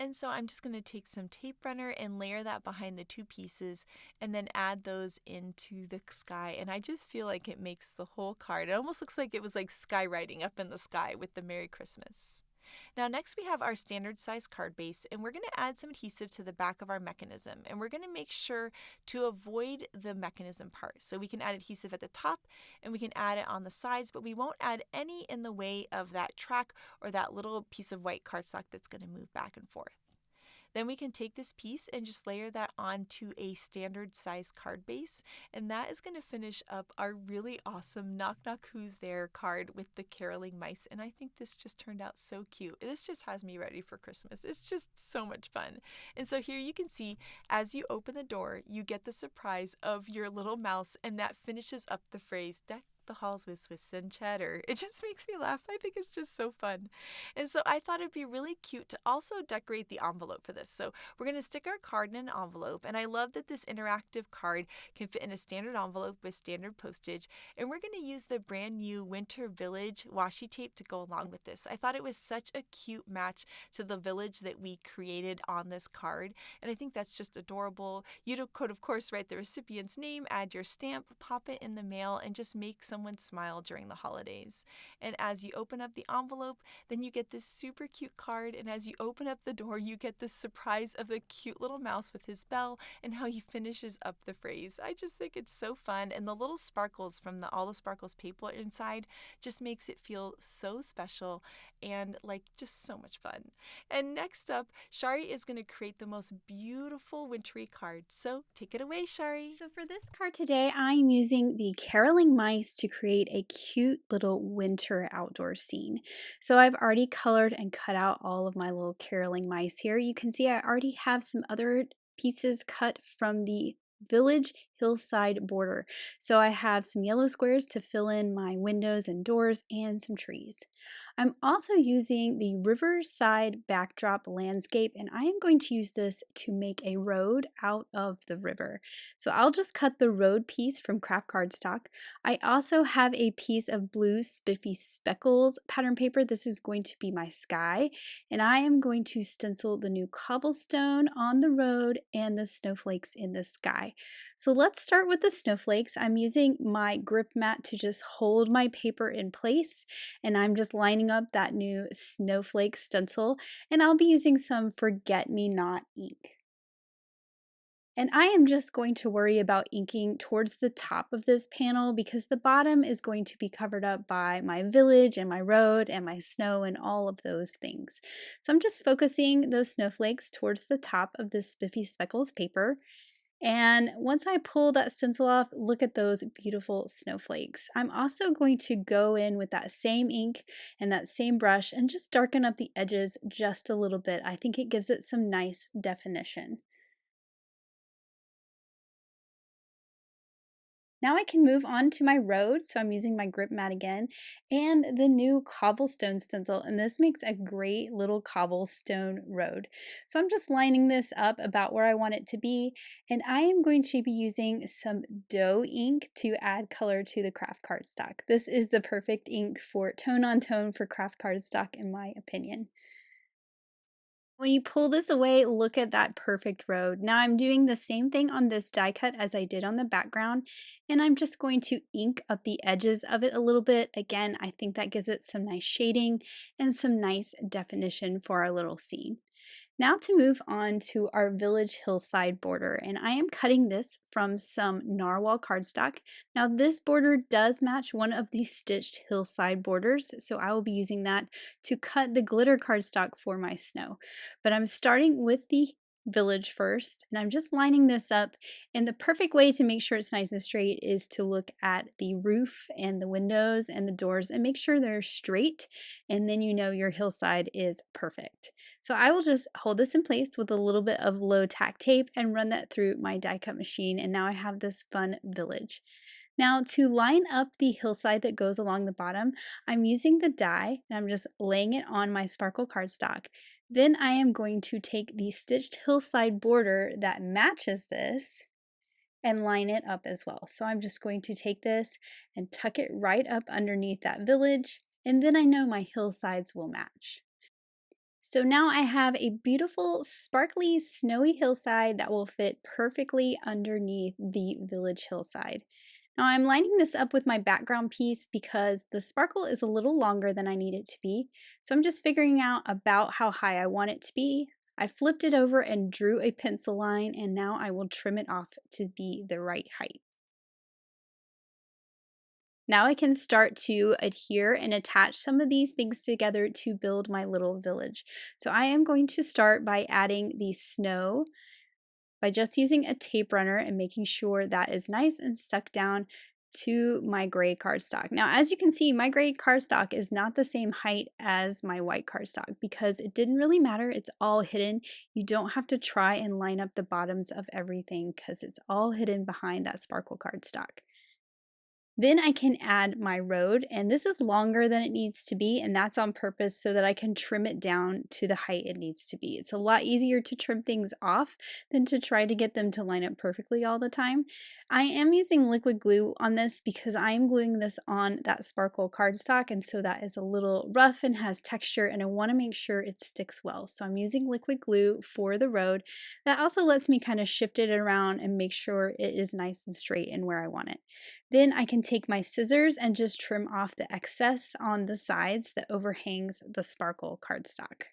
And so I'm just going to take some tape runner and layer that behind the two pieces and then add those into the sky, and I just feel like it makes the whole card, it almost looks like it was like skywriting up in the sky with the Merry Christmas. Now next we have our standard size card base, and we're going to add some adhesive to the back of our mechanism, and we're going to make sure to avoid the mechanism part. So we can add adhesive at the top and we can add it on the sides, but we won't add any in the way of that track or that little piece of white cardstock that's going to move back and forth. Then we can take this piece and just layer that onto a standard size card base, and that is going to finish up our really awesome Knock Knock Who's There card with the caroling mice. And I think this just turned out so cute. This just has me ready for Christmas. It's just so much fun. And so here you can see, as you open the door, you get the surprise of your little mouse, and that finishes up the phrase, "Deck the halls with Swiss and cheddar." It just makes me laugh. I think it's just so fun. And so I thought it'd be really cute to also decorate the envelope for this. So we're going to stick our card in an envelope, and I love that this interactive card can fit in a standard envelope with standard postage, and we're going to use the brand new Winter Village washi tape to go along with this. I thought it was such a cute match to the village that we created on this card, and I think that's just adorable. You could of course write the recipient's name, add your stamp, pop it in the mail, and just make someone smile during the holidays. And as you open up the envelope, then you get this super cute card, and as you open up the door, you get this surprise of the cute little mouse with his bell and how he finishes up the phrase. I just think it's so fun, and the little sparkles from all the sparkles paper inside just makes it feel so special and like just so much fun. And next up, Shari is going to create the most beautiful wintry card. So take it away, Shari. So for this card today, I'm using the caroling mice to create a cute little winter outdoor scene. So I've already colored and cut out all of my little caroling mice here. You can see I already have some other pieces cut from the village hillside border. So I have some yellow squares to fill in my windows and doors and some trees. I'm also using the riverside backdrop landscape, and I am going to use this to make a road out of the river. So I'll just cut the road piece from kraft cardstock. I also have a piece of blue spiffy speckles pattern paper. This is going to be my sky, and I am going to stencil the new cobblestone on the road and the snowflakes in the sky. So let's start with the snowflakes. I'm using my grip mat to just hold my paper in place, and I'm just lining up that new snowflake stencil, and I'll be using some Forget Me Not ink. And I am just going to worry about inking towards the top of this panel because the bottom is going to be covered up by my village and my road and my snow and all of those things. So I'm just focusing those snowflakes towards the top of this spiffy speckles paper. And once I pull that stencil off, look at those beautiful snowflakes. I'm also going to go in with that same ink and that same brush and just darken up the edges just a little bit. I think it gives it some nice definition. Now I can move on to my road, so I'm using my grip mat again, and the new cobblestone stencil, and this makes a great little cobblestone road. So I'm just lining this up about where I want it to be, and I am going to be using some dough ink to add color to the kraft cardstock. This is the perfect ink for tone on tone for kraft cardstock in my opinion. When you pull this away, look at that perfect road. Now I'm doing the same thing on this die cut as I did on the background, and I'm just going to ink up the edges of it a little bit. Again, I think that gives it some nice shading and some nice definition for our little scene. Now to move on to our village hillside border, and I am cutting this from some narwhal cardstock. Now this border does match one of the stitched hillside borders, so I will be using that to cut the glitter cardstock for my snow. But I'm starting with the village first, and I'm just lining this up, and the perfect way to make sure it's nice and straight is to look at the roof and the windows and the doors and make sure they're straight, and then you know your hillside is perfect. So I will just hold this in place with a little bit of low tack tape and run that through my die cut machine, and now I have this fun village. Now to line up the hillside that goes along the bottom, I'm using the die and I'm just laying it on my sparkle cardstock. Then I am going to take the stitched hillside border that matches this and line it up as well. So I'm just going to take this and tuck it right up underneath that village, and then I know my hillsides will match. So now I have a beautiful, sparkly, snowy hillside that will fit perfectly underneath the village hillside. Now I'm lining this up with my background piece because the sparkle is a little longer than I need it to be. So I'm just figuring out about how high I want it to be. I flipped it over and drew a pencil line, and now I will trim it off to be the right height. Now I can start to adhere and attach some of these things together to build my little village. So I am going to start by adding the snow by just using a tape runner and making sure that is nice and stuck down to my gray cardstock. Now, as you can see, my gray cardstock is not the same height as my white cardstock because it didn't really matter. It's all hidden. You don't have to try and line up the bottoms of everything because it's all hidden behind that sparkle cardstock. Then I can add my road, and this is longer than it needs to be, and that's on purpose so that I can trim it down to the height it needs to be. It's a lot easier to trim things off than to try to get them to line up perfectly all the time. I am using liquid glue on this because I am gluing this on that sparkle cardstock, and so that is a little rough and has texture, and I want to make sure it sticks well. So I'm using liquid glue for the road. That also lets me kind of shift it around and make sure it is nice and straight and where I want it. Then I can take my scissors and just trim off the excess on the sides that overhangs the sparkle cardstock.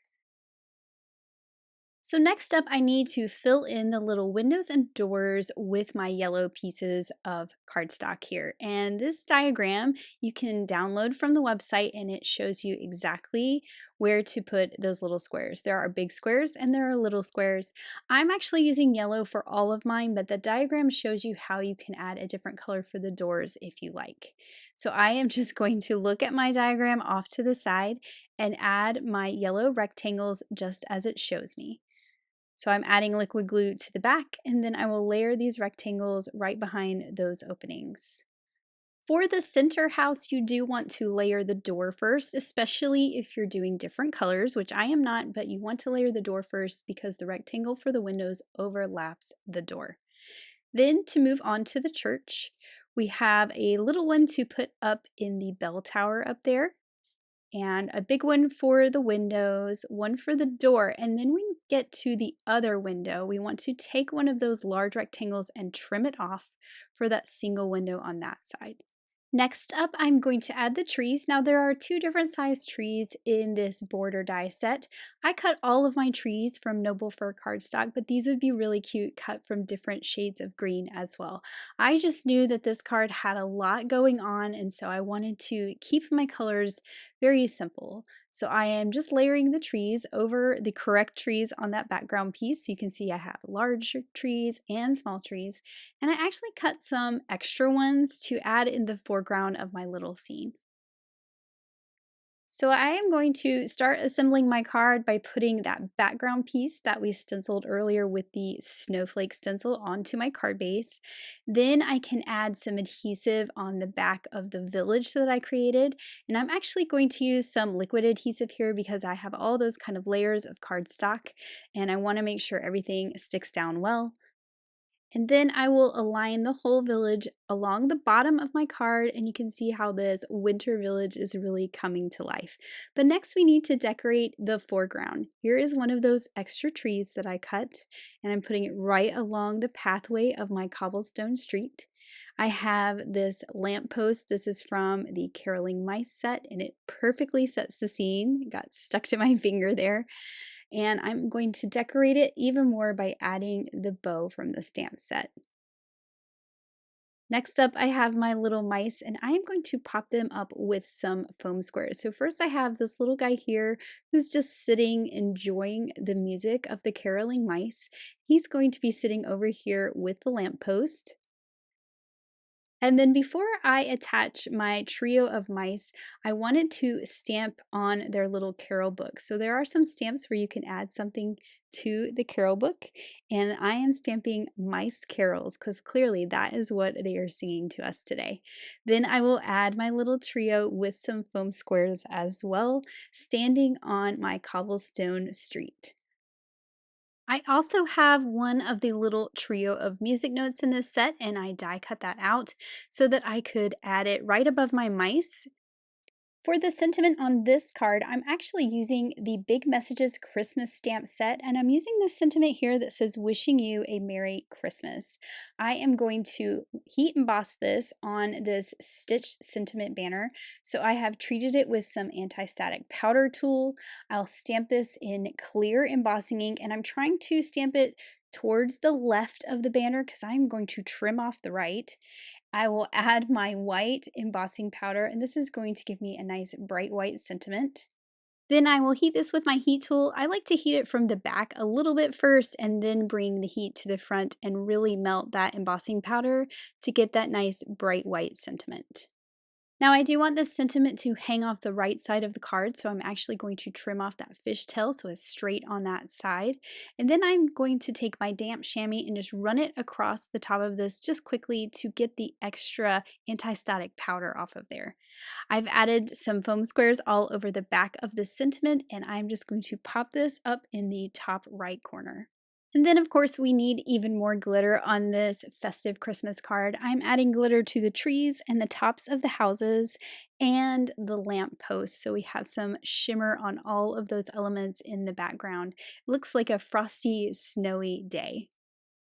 So next up, I need to fill in the little windows and doors with my yellow pieces of cardstock here. And this diagram you can download from the website, and it shows you exactly where to put those little squares. There are big squares and there are little squares. I'm actually using yellow for all of mine, but the diagram shows you how you can add a different color for the doors if you like. So I am just going to look at my diagram off to the side and add my yellow rectangles just as it shows me. So I'm adding liquid glue to the back, and then I will layer these rectangles right behind those openings. For the center house, you do want to layer the door first, especially if you're doing different colors, which I am not, but you want to layer the door first because the rectangle for the windows overlaps the door. Then to move on to the church, we have a little one to put up in the bell tower up there, and a big one for the windows, one for the door, and then we get to the other window. We want to take one of those large rectangles and trim it off for that single window on that side. Next up, I'm going to add the trees. Now there are two different size trees in this border die set. I cut all of my trees from Noble Fir Cardstock, but these would be really cute cut from different shades of green as well. I just knew that this card had a lot going on, and so I wanted to keep my colors very simple. So I am just layering the trees over the correct trees on that background piece. You can see I have large trees and small trees, and I actually cut some extra ones to add in the foreground of my little scene. So I am going to start assembling my card by putting that background piece that we stenciled earlier with the snowflake stencil onto my card base. Then I can add some adhesive on the back of the village that I created. And I'm actually going to use some liquid adhesive here because I have all those kind of layers of cardstock and I want to make sure everything sticks down well. And then I will align the whole village along the bottom of my card, and you can see how this winter village is really coming to life. But next we need to decorate the foreground. Here is one of those extra trees that I cut, and I'm putting it right along the pathway of my cobblestone street. I have this lamppost. This is from the Caroling Mice set, and it perfectly sets the scene. It got stuck to my finger there. And I'm going to decorate it even more by adding the bow from the stamp set. Next up, I have my little mice, and I am going to pop them up with some foam squares. So first I have this little guy here who's just sitting enjoying the music of the caroling mice. He's going to be sitting over here with the lamppost. And then before I attach my trio of mice, I wanted to stamp on their little carol book. So there are some stamps where you can add something to the carol book, and I am stamping mice carols because clearly that is what they are singing to us today. Then I will add my little trio with some foam squares as well, standing on my cobblestone street. I also have one of the little trio of music notes in this set, and I die cut that out so that I could add it right above my mice. For the sentiment on this card, I'm actually using the Big Messages Christmas stamp set, and I'm using this sentiment here that says, wishing you a Merry Christmas. I am going to heat emboss this on this stitched sentiment banner. So I have treated it with some anti-static powder tool. I'll stamp this in clear embossing ink, and I'm trying to stamp it towards the left of the banner because I'm going to trim off the right. I will add my white embossing powder, and this is going to give me a nice bright white sentiment. Then I will heat this with my heat tool. I like to heat it from the back a little bit first and then bring the heat to the front and really melt that embossing powder to get that nice bright white sentiment. Now I do want this sentiment to hang off the right side of the card, so I'm actually going to trim off that fishtail so it's straight on that side. And then I'm going to take my damp chamois and just run it across the top of this just quickly to get the extra anti-static powder off of there. I've added some foam squares all over the back of the sentiment, and I'm just going to pop this up in the top right corner. And then, of course, we need even more glitter on this festive Christmas card. I'm adding glitter to the trees and the tops of the houses and the lamp posts. So we have some shimmer on all of those elements in the background. It looks like a frosty, snowy day.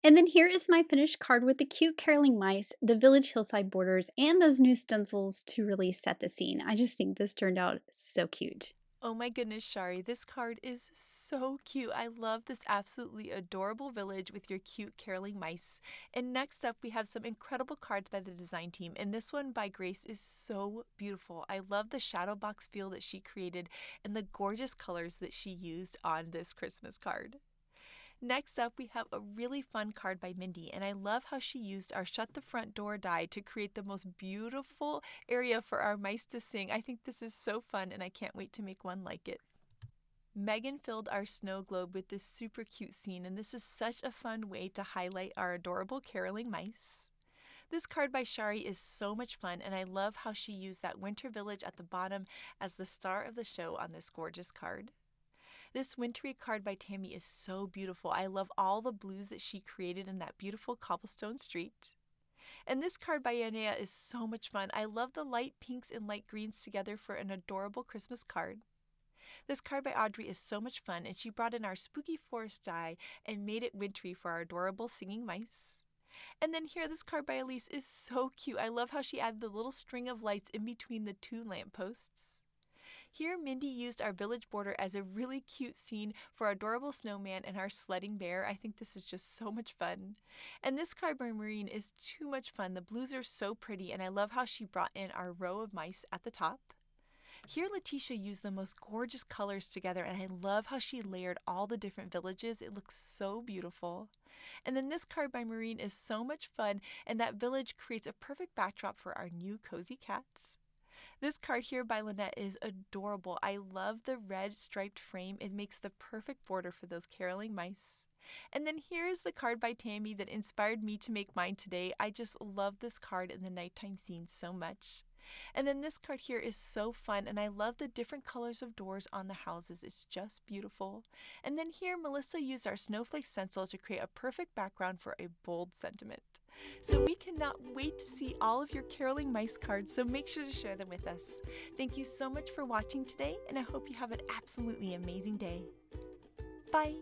And then here is my finished card with the cute caroling mice, the village hillside borders, and those new stencils to really set the scene. I just think this turned out so cute. Oh my goodness, Shari, this card is so cute. I love this absolutely adorable village with your cute caroling mice. And next up, we have some incredible cards by the design team. And this one by Grace is so beautiful. I love the shadow box feel that she created and the gorgeous colors that she used on this Christmas card. Next up, we have a really fun card by Mindy, and I love how she used our Shut the Front Door die to create the most beautiful area for our mice to sing. I think this is so fun, and I can't wait to make one like it. Megan filled our snow globe with this super cute scene, and this is such a fun way to highlight our adorable caroling mice. This card by Shari is so much fun, and I love how she used that winter village at the bottom as the star of the show on this gorgeous card. This wintry card by Tammy is so beautiful. I love all the blues that she created in that beautiful cobblestone street. And this card by Yanea is so much fun. I love the light pinks and light greens together for an adorable Christmas card. This card by Audrey is so much fun, and she brought in our spooky forest dye and made it wintry for our adorable singing mice. And then here, this card by Elise is so cute. I love how she added the little string of lights in between the two lampposts. Here, Mindy used our village border as a really cute scene for our adorable snowman and our sledding bear. I think this is just so much fun. And this card by Maureen is too much fun. The blues are so pretty, and I love how she brought in our row of mice at the top. Here, Letitia used the most gorgeous colors together, and I love how she layered all the different villages. It looks so beautiful. And then this card by Maureen is so much fun, and that village creates a perfect backdrop for our new cozy cats. This card here by Lynette is adorable. I love the red striped frame. It makes the perfect border for those caroling mice. And then here's the card by Tammy that inspired me to make mine today. I just love this card in the nighttime scene so much. And then this card here is so fun, and I love the different colors of doors on the houses. It's just beautiful. And then here, Melissa used our Snowflake stencil to create a perfect background for a bold sentiment. So we cannot wait to see all of your caroling mice cards, so make sure to share them with us. Thank you so much for watching today, and I hope you have an absolutely amazing day. Bye!